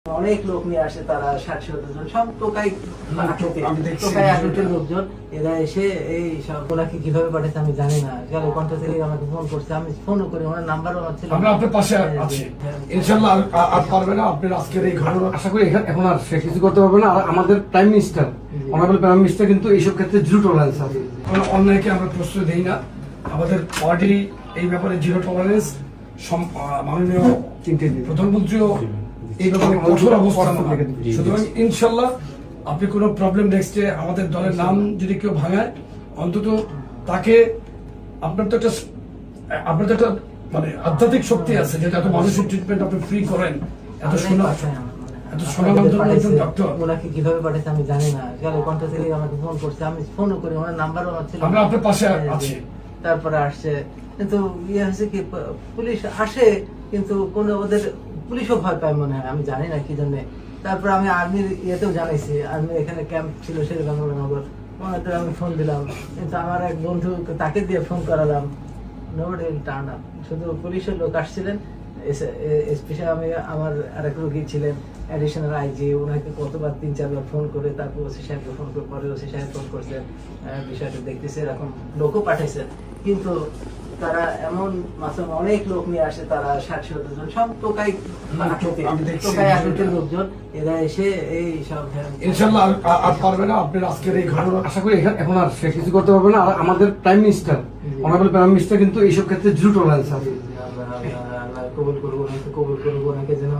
অনেক লোক নিয়ে আসে, তারা 60-70 জন, সব টোকাই আকৃতির লোকজন। এরা এসে এই সব ওনাকে কিভাবে পাঠাচ্ছে আমি জানি না। কণ্ঠ থেকে আমাকে ফোন করছে, আমি ফোনও করি, ওনার নাম্বারও আমার ছিল। আমরা আপনার পাশে আছি ইনশাআল্লাহ। আর পারবে না আপনার আজকের এই ঘটনা, আশা করি এখন আর সে কিছু করতে পারবে না। আর আমাদের prime minister, honourable prime minister কিন্তু এইসব ক্ষেত্রে জিরো টলারেন্স আছে। অন্যায়কে আমরা প্রশ্রয় দেই না। আমাদের পার্টি এই ব্যাপারে জিরো টলারেন্স। মাননীয় প্রধানমন্ত্রীও এই ব্যাপারে কঠোর অবস্থান নেবেন। সুতরাং ইনশাল্লাহ আপনি কোনো প্রবলেম নেক্সটে আমাদের দলের নাম যদি কেউ ভাঙায়, অন্তত তাকে আপনার তো একটা মানে আধ্যাত্মিক শক্তি আছে, যেটা এত মানুষের ট্রিটমেন্ট আপনি ফ্রি করেন, এত ওনাকে কিভাবে পাঠাচ্ছে আমি জানি না। কণ্ঠ থেকে আমাকে ফোন করছে, আমি ফোনও করি, ওনার নাম্বারও আমার ছিল। আমরা আপনার পাশে আছি। তারপরে আসছে, কিন্তু ইয়ে হচ্ছে কি, পুলিশ আসে কিন্তু কোনো ওদের পুলিশও ভয় পায় মনে হয়, আমি জানি না কি জন্য। তারপর আমি আর্মির ইয়েতেও জানাইছি, আর্মির এখানে ক্যাম্প ছিল শেরগঙ্গনগর, ওনাতে আমি ফোন দিলাম, কিন্তু আমার এক বন্ধু, তাকে দিয়ে ফোন করালাম, নোবডি উইল টার্ন আপ। শুধু পুলিশের লোক আসছিলেন, এসপি সাহেব, আমি আমার আরেক রোগী ছিলেন অ্যাডিশনাল আইজি, ওনাকে কতবার 3-4 বার ফোন করে, তারপর ওসি সাহেবকে ফোন করে, পরে ওসি সাহেব ফোন করছেন, বিষয়টা দেখতেছে, এরকম লোকও পাঠাইছেন। কিন্তু তারা এমন মাত্র অনেক লোক নিয়ে আসে, তারা 60-70 জন, সব টোকাই আকৃতির লোকজন। এরা এসে এই সব ইনশাআল্লাহ আর পারবে না আপনার আজকের এই ঘটনা, আশা করি এখন আর সে কিছু করতে পারবে না। আর আমাদের prime minister, honourable prime minister কিন্তু এইসব ক্ষেত্রে জিরো টলারেন্স আছে। কবুল করবো, ওনাকে যেন